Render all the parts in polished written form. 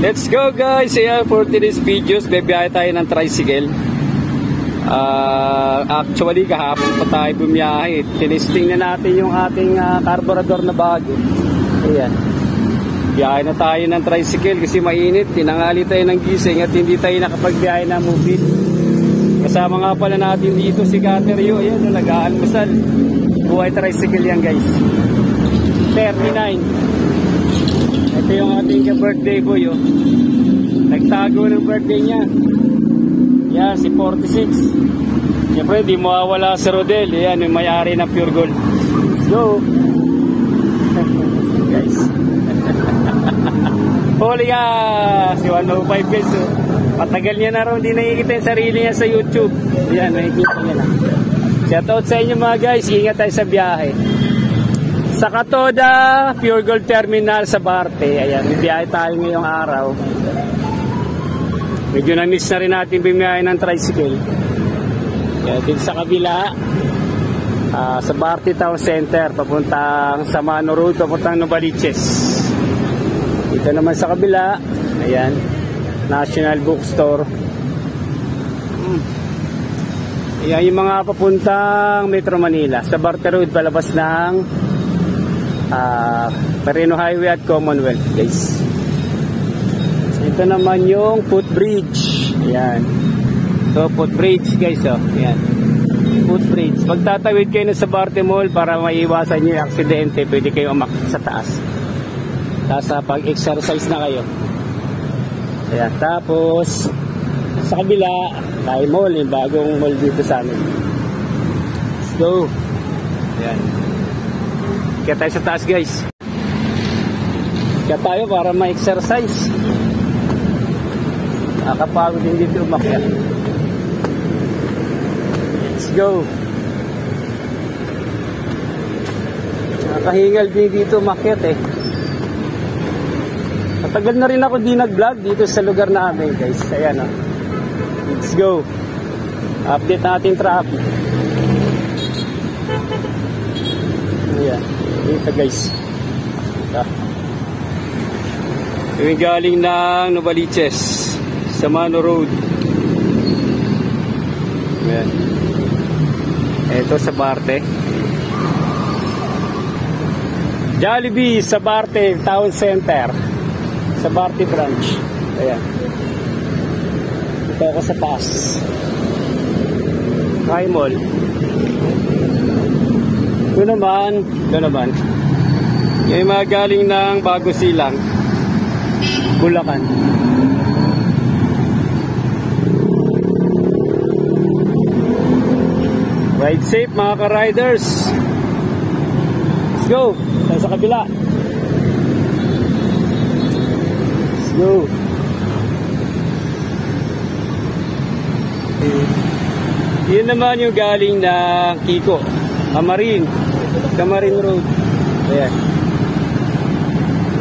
Let's go guys! Ayan, for today's videos, bibiyahe tayo ng tricycle. Actually, kahapon pa tayo bumiyahe. Tinesting na natin yung ating carburetor na bago. Ayan. Biyahe na tayo ng tricycle kasi mainit. Tinangali tayo ng gising at hindi tayo nakapagbiyahe na move-it. Kasama nga pala natin dito si Kateryo. Ayan, nag-aalmusal. Buhay tricycle yan guys. 39. Ito yung ating birthday boy, oh. Nagtago ng birthday niya. Yan, si 46. Siyempre, di mawawala si Rodel. Yan, yung may-ari ng Pure Gold. Let's go! Guys. Huli ka! Si 105 guys, oh. Patagal niya na rin, hindi nakikita yung sarili niya sa YouTube. Yan, nakikita niya na. Shoutout sa inyo mga guys. Ingat tayo sa biyahe. Sa Katoda, Pure Gold Terminal sa Barte. Ayan, bibiyahe tayo ngayong araw. Medyo na-miss na rin natin bumiyahe ng tricycle. Ayan, dito sa kabila, sa Barte Town Center, papuntang Samano Road, papuntang Novaliches. Dito naman sa kabila, ayan, National Bookstore. Ayan, yung mga papuntang Metro Manila. Sa Barte Road, palabas ng Perino Highway at Commonwealth guys. Ito naman yung footbridge. Ayan. So footbridge guys, oh. Ayan. Footbridge. Pagtatawid kayo na sa Barte Mall para maiwasan nyo yung aksidente, pwede kayo umakyat sa taas. Tapos pag-exercise na kayo. Ayan. Tapos sa kabila, tayo mall, yung bagong mall dito sa amin. Let's go. Ayan. Kaya tayo sa taas guys. Kaya tayo para ma-exercise. Nakapagod din dito umakyat. Let's go. Nakahingal din dito umakyat eh. Matagal na rin ako di nag-vlog dito sa lugar namin guys. Ayan oh. Let's go. Update natin traffic. Ayan. Dito guys. Yung galing ng Novaliches, Samano Road. Ayan. Ito sa Barte. Jollibee sa Barte Town Center. Sa Barte branch. Ayan. Ito ako sa taas. High Mall. Ito naman, yung mga galing ng Bago Silang, Bulacan. Ride safe mga ka-riders. Let's go. Tayo sa kabila. Let's go. Yun naman yung galing ng Kiko, Camarin Road. Ayan.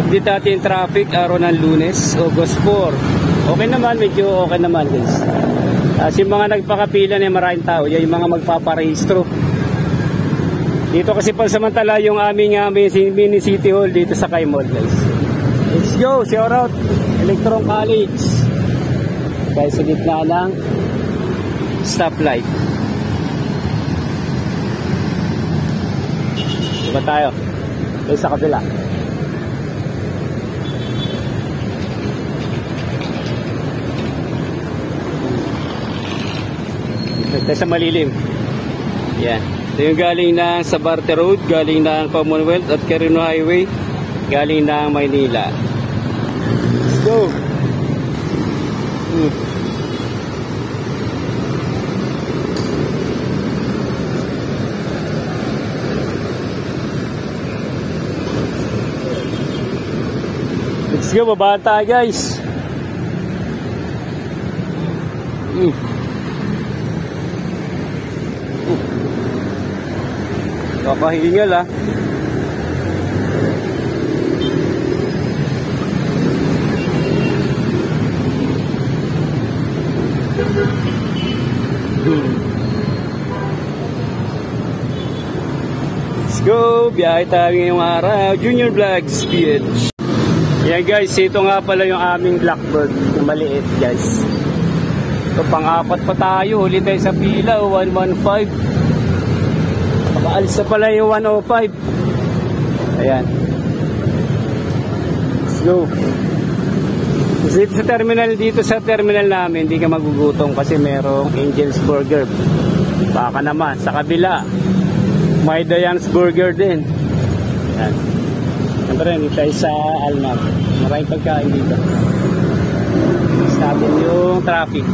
Update natin yung traffic araw ng Lunes, August 4. Okay naman, medyo okay naman guys. Yung mga nagpakapila na maraming tao, yan yung mga magpaparehistro. Dito kasi pansamantala yung aming mini city hall dito sa Kaimol guys. Let's go, shout out Electron College. Guys, sa gitna ng stoplight. Diba tayo? Tayo sa kabila. Tayo sa malilim. Yan. Ito yung galing ng sa Barte Road, galing ng Commonwealth at Perino Highway, galing ng Maynila. Let's go! Let's go, baba tayo guys. Kakahingal ah. Let's go! Biyahe tayo ngayong araw. Junior Vlogs PH. Yan guys, ito nga pala yung aming Blackbird na maliit guys. So pang-apat pa tayo, huli tayo sa pila, 115. Makaalis na pala yung 105. Ayan. Let's go. Dito sa terminal namin, hindi ka magugutom kasi merong Angel's Burger. Baka naman, sa kabila, may Diane's Burger din. Ayan. Siyempre, hindi tayo sa Almar. Maraming pagkain dito. Stopin yung traffic.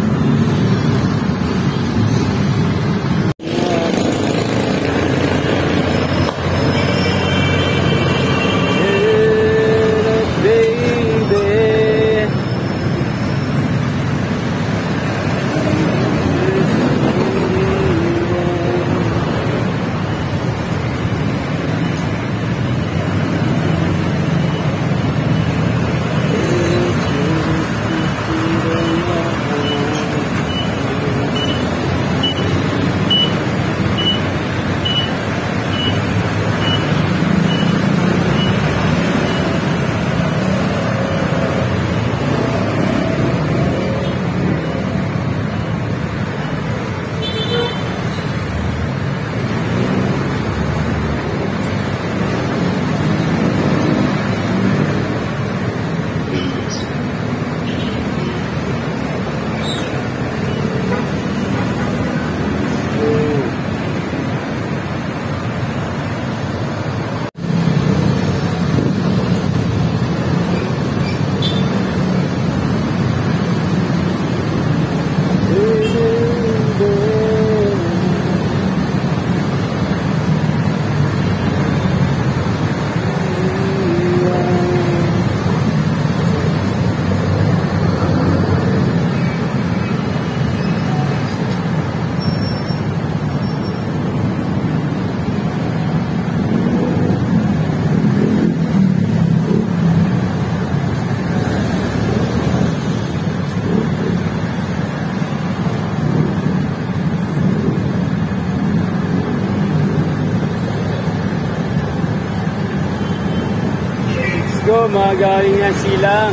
Go, mga galing yan silang.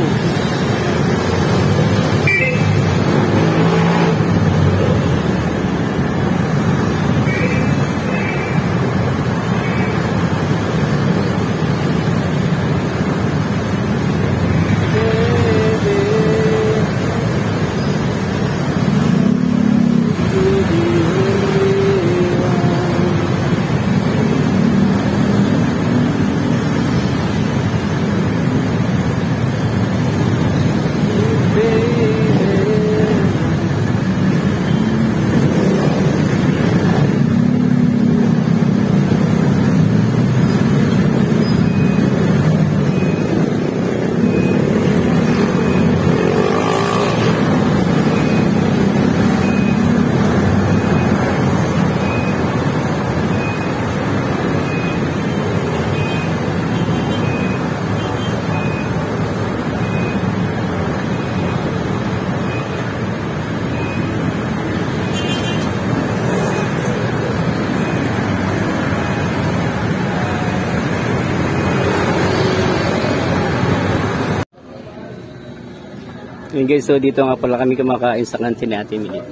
Yun guys, so dito nga pala kami kumakain sa kantin ni Ate Milit.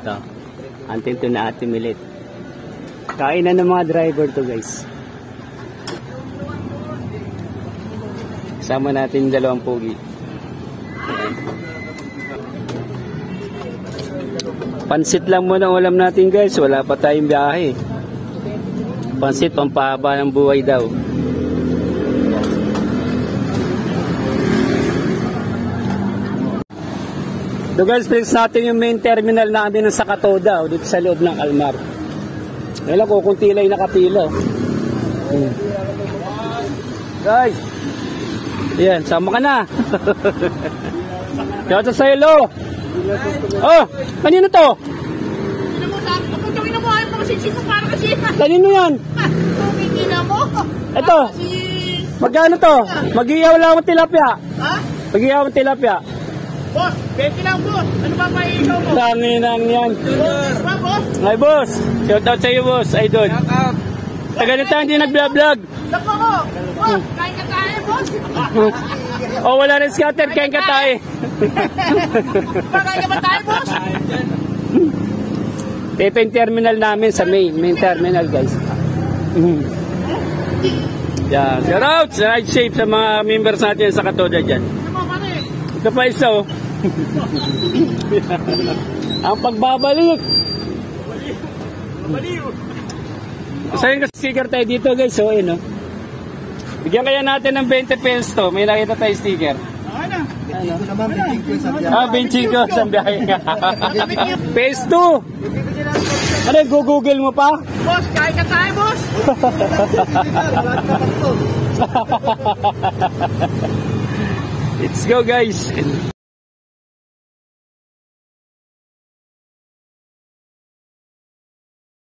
Ito, kantin to na Ate Milit. Kainan ng mga driver to guys. Kasama natin yung dalawang pogi. Ayan. Pansit lang muna ang ulam natin guys, wala pa tayong biyahe. Pansit, pampahaba ng buhay daw. So guys, flex natin yung main terminal namin ng Sakatoda dito sa loob ng Almar. Ngayon ko, kung tilay nakapila. Guys, yan, sama ka na. Kaya sa saylo. Oh, kanino to? Kanino yan? Ito, magkano to? Mag-iyaw lang ang tilapia. Ha? Mag-iyaw ang tilapia. Boss, 20 lang boss. Ano ba maiigaw mo? Dami nang yan. Diba boss? Ay boss, shout out sa iyo boss, idol. Shout out. Taga nito hindi nag-vlog. Dako ko. Boss, kain ka tayo boss. Oh, wala rin scatter, kain ka tayo. Bagay ka ba tayo, boss? Ito yung terminal namin sa main terminal, guys. Yan. Shout out, ride safe sa mga members natin sa Katoda dyan. Ano ba, pare? Ito pa isa, oh. Ang pagbabalik. Baliw. Saan yung sticker tayo dito, guys, oh, yun, oh. Bigyan kaya natin ng 20 pesos to. May nakita tayo sticker. Okay na. Ah, 25 sa biyahe. Phase 2. Ano, go-google mo pa? Boss, kain ka tayo, boss. Let's go, guys.